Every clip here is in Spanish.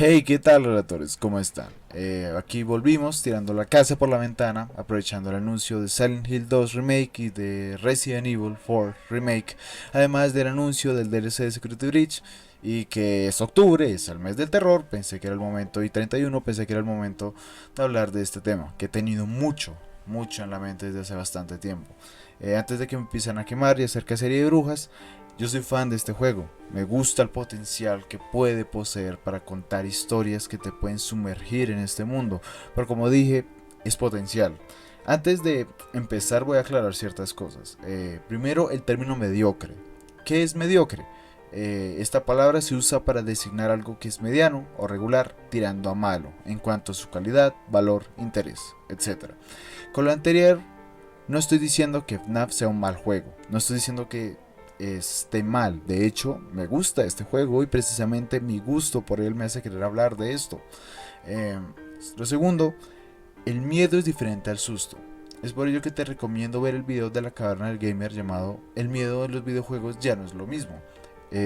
Hey, ¿qué tal, relatores? ¿Cómo están? Aquí volvimos tirando la casa por la ventana, aprovechando el anuncio de Silent Hill 2 Remake y de Resident Evil 4 Remake, además del anuncio del DLC de Security Breach, y que es octubre, es el mes del terror. Pensé que era el momento, y 31, pensé que era el momento de hablar de este tema, que he tenido mucho en la mente desde hace bastante tiempo. Antes de que me empiecen a quemar y hacer cacería de brujas, yo soy fan de este juego, me gusta el potencial que puede poseer para contar historias que te pueden sumergir en este mundo, pero como dije, es potencial. Antes de empezar voy a aclarar ciertas cosas. Primero, el término mediocre. ¿Qué es mediocre? Esta palabra se usa para designar algo que es mediano o regular, tirando a malo, en cuanto a su calidad, valor, interés, etc. Con lo anterior, no estoy diciendo que FNAF sea un mal juego, no estoy diciendo que esté mal. De hecho, me gusta este juego y precisamente mi gusto por él me hace querer hablar de esto. Eh, lo segundo, el miedo es diferente al susto. Es por ello que te recomiendo ver el video de la caverna del gamer llamado El miedo de los videojuegos ya no es lo mismo,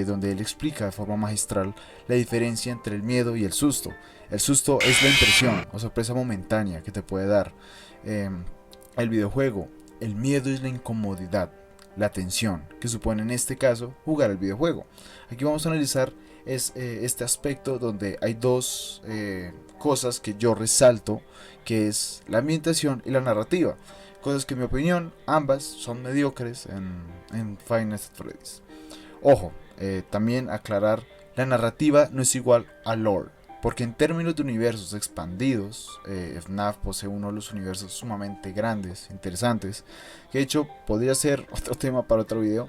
donde él explica de forma magistral la diferencia entre el miedo y el susto. El susto es la impresión o sorpresa momentánea que te puede dar eh, el videojuego. El miedo es la incomodidad, la tensión que supone en este caso jugar el videojuego. Aquí vamos a analizar este aspecto donde hay dos cosas que yo resalto, que es la ambientación y la narrativa. Cosas que en mi opinión ambas son mediocres en Five Nights at Freddy's. Ojo, también aclarar, la narrativa no es igual a lore, porque en términos de universos expandidos, FNAF posee uno de los universos sumamente grandes, interesantes, que de hecho podría ser otro tema para otro video,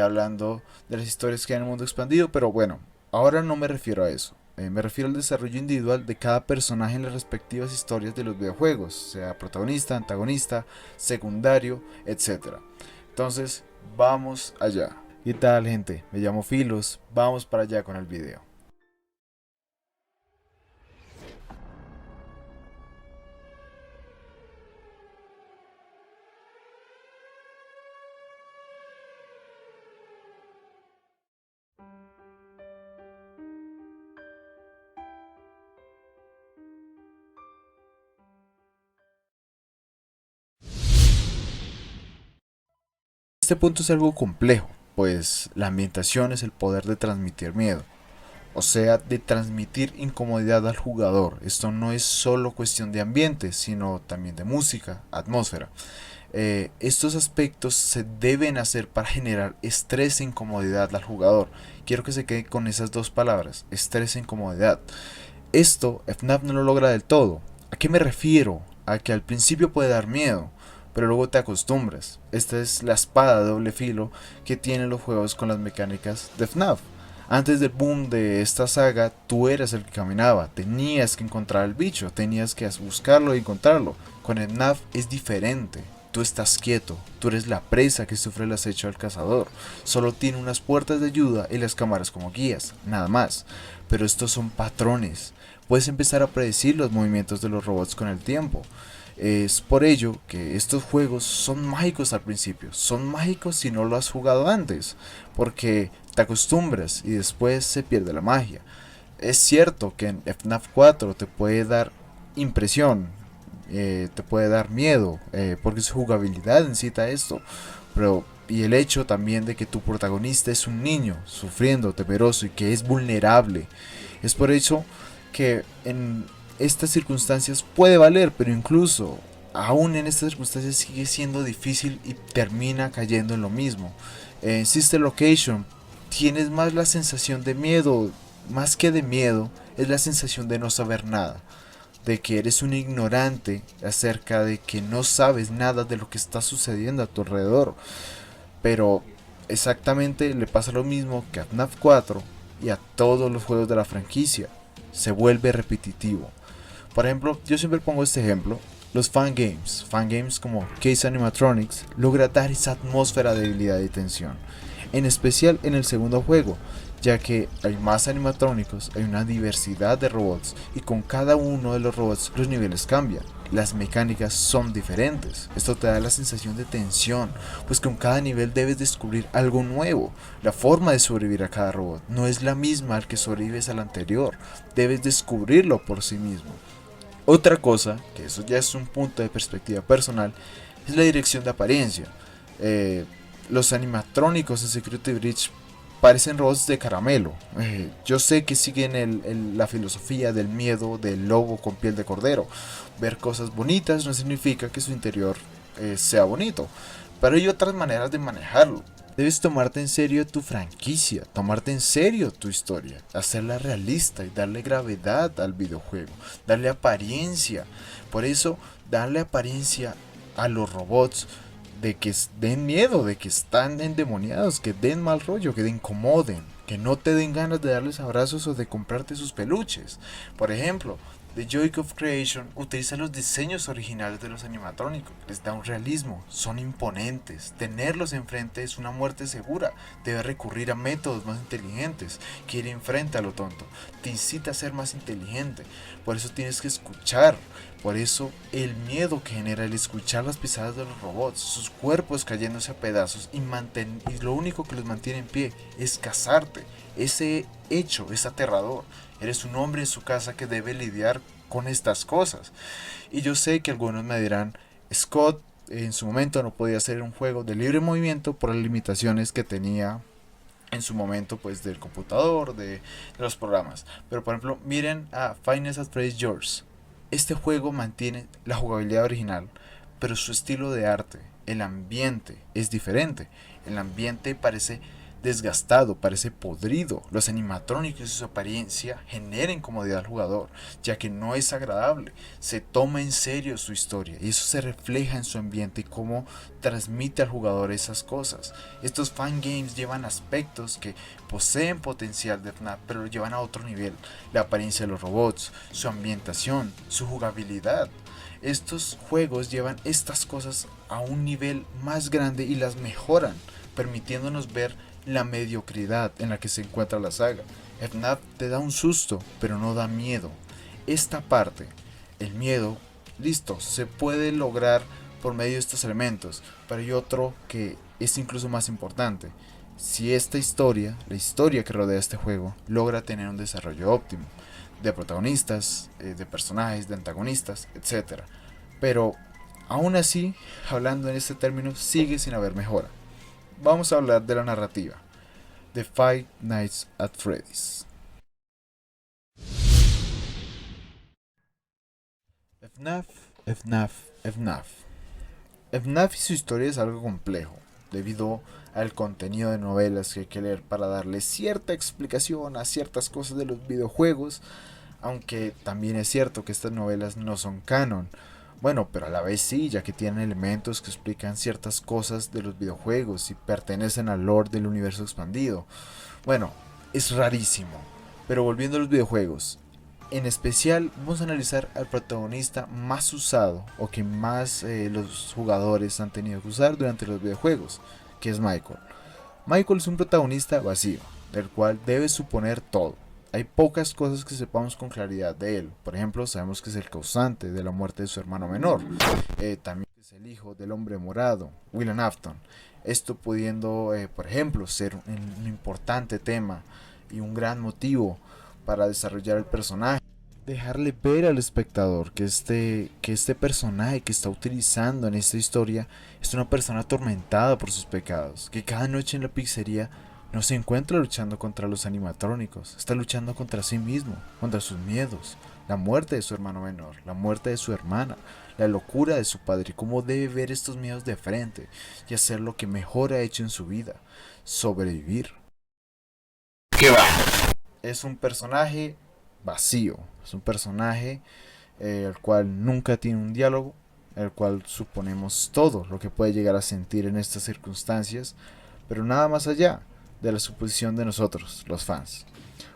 hablando de las historias que hay en el mundo expandido, pero bueno, ahora no me refiero a eso. Me refiero al desarrollo individual de cada personaje en las respectivas historias de los videojuegos, sea protagonista, antagonista, secundario, etc. Entonces, vamos allá. ¿Qué tal, gente? Me llamo Filos, vamos para allá con el video. Este punto es algo complejo, pues la ambientación es el poder de transmitir miedo, o sea, de transmitir incomodidad al jugador. Esto no es solo cuestión de ambiente, sino también de música, atmósfera. Estos aspectos se deben hacer para generar estrés e incomodidad al jugador. Quiero que se quede con esas dos palabras, estrés e incomodidad. Esto FNAF no lo logra del todo. ¿A qué me refiero? A que al principio puede dar miedo, pero luego te acostumbras. Esta es la espada de doble filo que tienen los juegos con las mecánicas de FNAF. Antes del boom de esta saga, tú eras el que caminaba, tenías que encontrar al bicho, tenías que buscarlo y encontrarlo. Con el FNAF es diferente. Tú estás quieto, tú eres la presa que sufre el acecho del cazador. Solo tiene unas puertas de ayuda y las cámaras como guías, nada más. Pero estos son patrones. Puedes empezar a predecir los movimientos de los robots con el tiempo. Es por ello que estos juegos son mágicos al principio. Son mágicos si no lo has jugado antes, porque te acostumbras y después se pierde la magia. Es cierto que en FNAF 4 te puede dar impresión, te puede dar miedo, porque su jugabilidad incita esto, pero y el hecho también de que tu protagonista es un niño sufriendo, temeroso y que es vulnerable. Es por eso que en estas circunstancias puede valer, pero incluso aún en estas circunstancias sigue siendo difícil y termina cayendo en lo mismo. En Sister Location tienes más la sensación de miedo, más que de miedo, es la sensación de no saber nada, de que eres un ignorante acerca de que no sabes nada de lo que está sucediendo a tu alrededor. Pero exactamente le pasa lo mismo que a FNAF 4 y a todos los juegos de la franquicia. Se vuelve repetitivo. Por ejemplo, yo siempre pongo este ejemplo. Los fangames como Case Animatronics logra dar esa atmósfera de debilidad y tensión. En especial en el segundo juego, ya que hay más animatrónicos, hay una diversidad de robots y con cada uno de los robots los niveles cambian. Las mecánicas son diferentes. Esto te da la sensación de tensión, pues con cada nivel debes descubrir algo nuevo. La forma de sobrevivir a cada robot no es la misma al que sobrevives al anterior. Debes descubrirlo por sí mismo. Otra cosa, que eso ya es un punto de perspectiva personal, es la dirección de apariencia. Los animatrónicos en Security Breach parecen robots de caramelo. Yo sé que siguen la filosofía del miedo del lobo con piel de cordero. Ver cosas bonitas no significa que su interior sea bonito, pero hay otras maneras de manejarlo. Debes tomarte en serio tu franquicia, tomarte en serio tu historia, hacerla realista y darle gravedad al videojuego, darle apariencia. Por eso, darle apariencia a los robots de que den miedo, de que están endemoniados, que den mal rollo, que te incomoden, que no te den ganas de darles abrazos o de comprarte sus peluches. Por ejemplo, The Joy of Creation utiliza los diseños originales de los animatrónicos, les da un realismo, son imponentes, tenerlos enfrente es una muerte segura, debes recurrir a métodos más inteligentes, que ir enfrente a lo tonto, te incita a ser más inteligente, por eso tienes que escuchar, por eso el miedo que genera el escuchar las pisadas de los robots, sus cuerpos cayéndose a pedazos y lo único que los mantiene en pie es cazarte, ese hecho es aterrador. Eres un hombre en su casa que debe lidiar con estas cosas. Y yo sé que algunos me dirán, Scott en su momento no podía hacer un juego de libre movimiento por las limitaciones que tenía en su momento pues del computador, de los programas. Pero por ejemplo, miren a Finance at Freddy's Yours. Este juego mantiene la jugabilidad original, pero su estilo de arte, el ambiente es diferente. El ambiente parece desgastado, parece podrido. Los animatrónicos y su apariencia generan incomodidad al jugador, ya que no es agradable. Se toma en serio su historia y eso se refleja en su ambiente y cómo transmite al jugador esas cosas. Estos fangames llevan aspectos que poseen potencial de FNAF, pero lo llevan a otro nivel. La apariencia de los robots, su ambientación, su jugabilidad. Estos juegos llevan estas cosas a un nivel más grande y las mejoran, permitiéndonos ver la mediocridad en la que se encuentra la saga. FNAF te da un susto, pero no da miedo. Esta parte, el miedo, listo, se puede lograr por medio de estos elementos, pero hay otro que es incluso más importante. Si esta historia, la historia que rodea este juego, logra tener un desarrollo óptimo, de protagonistas, de personajes, de antagonistas, etc. Pero, aún así, hablando en este término, sigue sin haber mejora. Vamos a hablar de la narrativa de Five Nights at Freddy's. FNAF, FNAF, FNAF. FNAF y su historia es algo complejo, debido al contenido de novelas que hay que leer para darle cierta explicación a ciertas cosas de los videojuegos, aunque también es cierto que estas novelas no son canon. Bueno, pero a la vez sí, ya que tienen elementos que explican ciertas cosas de los videojuegos y pertenecen al lore del universo expandido. Bueno, es rarísimo. Pero volviendo a los videojuegos, en especial vamos a analizar al protagonista más usado o que más los jugadores han tenido que usar durante los videojuegos, que es Michael. Michael es un protagonista vacío, del cual debe suponer todo. Hay pocas cosas que sepamos con claridad de él. Por ejemplo, sabemos que es el causante de la muerte de su hermano menor. También es el hijo del hombre morado, William Afton. Esto pudiendo, por ejemplo, ser un importante tema y un gran motivo para desarrollar el personaje. Dejarle ver al espectador que este personaje que está utilizando en esta historia es una persona atormentada por sus pecados, que cada noche en la pizzería no se encuentra luchando contra los animatrónicos, está luchando contra sí mismo, contra sus miedos, la muerte de su hermano menor, la muerte de su hermana, la locura de su padre y cómo debe ver estos miedos de frente y hacer lo que mejor ha hecho en su vida, sobrevivir. ¿Qué va? Es un personaje vacío, es un personaje el cual nunca tiene un diálogo, el cual suponemos todo lo que puede llegar a sentir en estas circunstancias, pero nada más allá de la suposición de nosotros, los fans.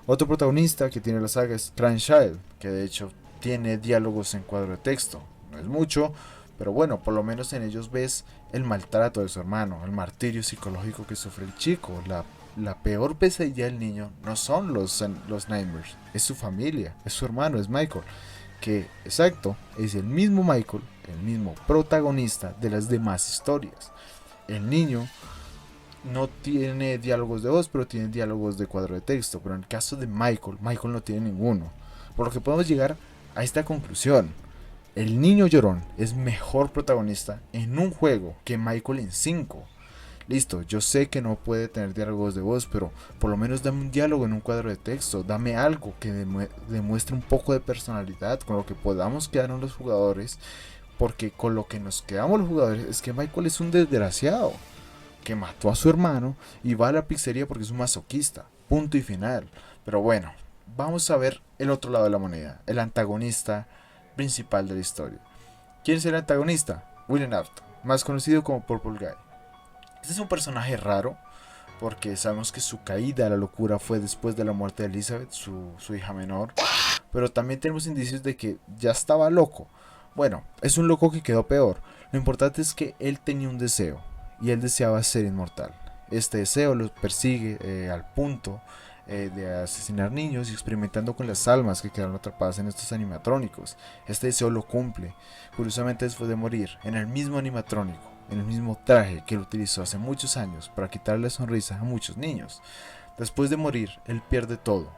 Otro protagonista que tiene la saga es Cranshield, que de hecho tiene diálogos en cuadro de texto, no es mucho, pero bueno, por lo menos en ellos ves el maltrato de su hermano, el martirio psicológico que sufre el chico, la la peor pesadilla del niño no son los nightmares, es su familia, es su hermano, es Michael, que exacto, es el mismo Michael, el mismo protagonista de las demás historias. El niño no tiene diálogos de voz, pero tiene diálogos de cuadro de texto. Pero en el caso de Michael, Michael no tiene ninguno. Por lo que podemos llegar a esta conclusión. El niño llorón es mejor protagonista en un juego que Michael en 5. Listo, yo sé que no puede tener diálogos de voz, pero por lo menos dame un diálogo en un cuadro de texto. Dame algo que demuestre un poco de personalidad, con lo que podamos quedarnos los jugadores. Porque con lo que nos quedamos los jugadores es que Michael es un desgraciado que mató a su hermano y va a la pizzería porque es un masoquista. Punto y final. Pero bueno, vamos a ver el otro lado de la moneda, el antagonista principal de la historia. ¿Quién es el antagonista? William Afton, más conocido como Purple Guy. Este es un personaje raro porque sabemos que su caída a la locura fue después de la muerte de Elizabeth, su hija menor. Pero también tenemos indicios de que ya estaba loco. Bueno, es un loco que quedó peor. Lo importante es que él tenía un deseo y él deseaba ser inmortal. Este deseo lo persigue al punto de asesinar niños y experimentando con las almas que quedaron atrapadas en estos animatrónicos. Este deseo lo cumple, curiosamente después de morir, en el mismo animatrónico, en el mismo traje que él utilizó hace muchos años para quitarle la sonrisa a muchos niños. Después de morir, él pierde todo,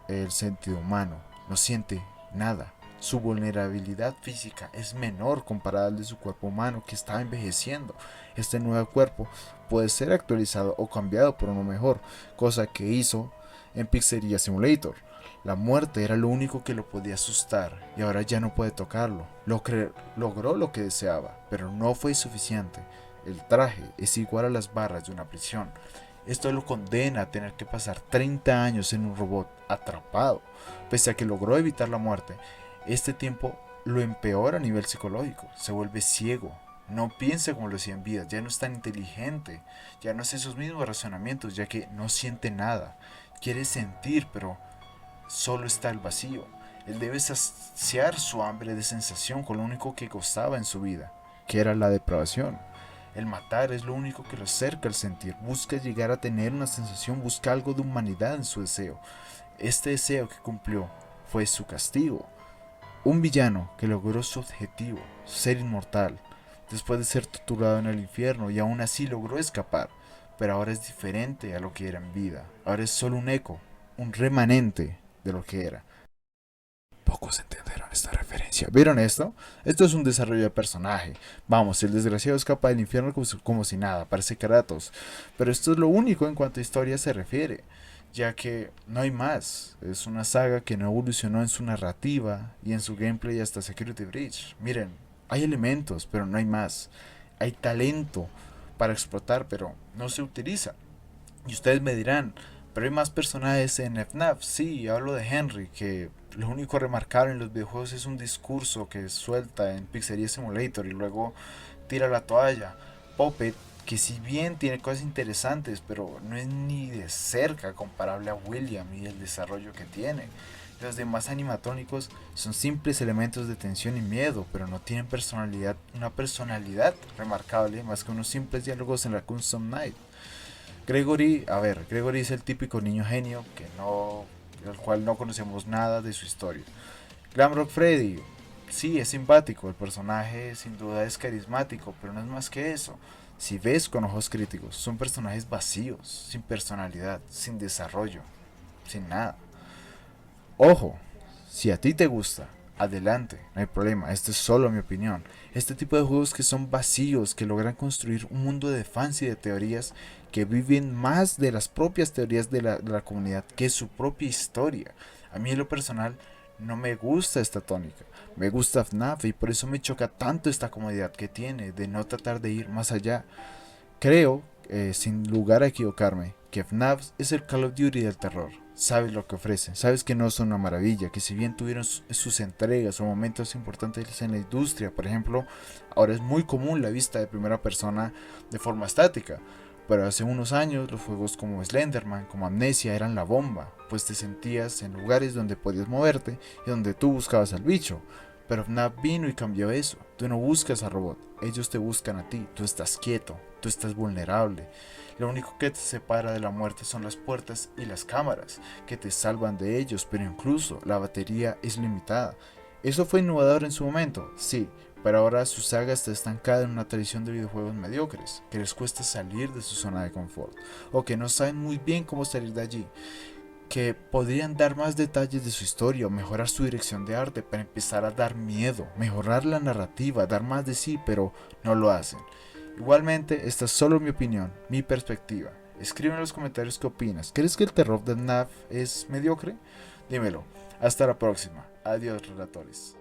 el sentido humano, no siente nada. Su vulnerabilidad física es menor comparada al de su cuerpo humano que estaba envejeciendo. Este nuevo cuerpo puede ser actualizado o cambiado por uno mejor, cosa que hizo en Pizzeria Simulator. La muerte era lo único que lo podía asustar y ahora ya no puede tocarlo. Logró lo que deseaba, pero no fue suficiente. El traje es igual a las barras de una prisión. Esto lo condena a tener que pasar 30 años en un robot atrapado. Pese a que logró evitar la muerte, este tiempo lo empeora a nivel psicológico. Se vuelve ciego, no piensa como lo hacía en vida, ya no es tan inteligente, ya no hace esos mismos razonamientos, ya que no siente nada. Quiere sentir, pero solo está el vacío. Él debe saciar su hambre de sensación con lo único que gozaba en su vida, que era la depravación. El matar es lo único que lo acerca al sentir. Busca llegar a tener una sensación, busca algo de humanidad en su deseo. Este deseo que cumplió fue su castigo. Un villano que logró su objetivo, ser inmortal, después de ser torturado en el infierno y aún así logró escapar. Pero ahora es diferente a lo que era en vida. Ahora es solo un eco, un remanente de lo que era. Pocos entenderán esta referencia. ¿Vieron esto? Esto es un desarrollo de personaje. Vamos, el desgraciado escapa del infierno como si nada, parece Kratos. Pero esto es lo único en cuanto a historia se refiere, ya que no hay más. Es una saga que no evolucionó en su narrativa y en su gameplay hasta Security Breach. Miren, hay elementos, pero no hay más. Hay talento para explotar, pero no se utiliza. Y ustedes me dirán, pero hay más personajes en FNAF. Sí, hablo de Henry, que lo único remarcable en los videojuegos es un discurso que suelta en Pizzeria Simulator y luego tira la toalla. Puppet, que si bien tiene cosas interesantes, pero no es ni de cerca comparable a William y el desarrollo que tiene. Los demás animatrónicos son simples elementos de tensión y miedo, pero no tienen personalidad, una personalidad remarcable más que unos simples diálogos en la Custom Night. Gregory es el típico niño genio del cual no conocemos nada de su historia. Glamrock Freddy, sí, es simpático, el personaje sin duda es carismático, pero no es más que eso. Si ves con ojos críticos, son personajes vacíos, sin personalidad, sin desarrollo, sin nada. Ojo, si a ti te gusta, adelante, no hay problema, esto es solo mi opinión. Este tipo de juegos que son vacíos, que logran construir un mundo de fans y de teorías que viven más de las propias teorías de la comunidad que su propia historia. A mí en lo personal no me gusta esta tónica, me gusta FNAF y por eso me choca tanto esta comodidad que tiene de no tratar de ir más allá. Creo, sin lugar a equivocarme, que FNAF es el Call of Duty del terror. Sabes lo que ofrece, sabes que no son una maravilla, que si bien tuvieron sus entregas o momentos importantes en la industria, por ejemplo, ahora es muy común la vista de primera persona de forma estática. Pero hace unos años los juegos como Slenderman, como Amnesia eran la bomba, pues te sentías en lugares donde podías moverte y donde tú buscabas al bicho. Pero FNAF vino y cambió eso. Tú no buscas a robot, ellos te buscan a ti. Tú estás quieto, tú estás vulnerable. Lo único que te separa de la muerte son las puertas y las cámaras, que te salvan de ellos, pero incluso la batería es limitada. Eso fue innovador en su momento, sí, pero ahora su saga está estancada en una tradición de videojuegos mediocres, que les cuesta salir de su zona de confort, o que no saben muy bien cómo salir de allí, que podrían dar más detalles de su historia o mejorar su dirección de arte para empezar a dar miedo, mejorar la narrativa, dar más de sí, pero no lo hacen. Igualmente, esta es solo mi opinión, mi perspectiva. Escribe en los comentarios qué opinas. ¿Crees que el terror de FNAF es mediocre? Dímelo. Hasta la próxima. Adiós, relatores.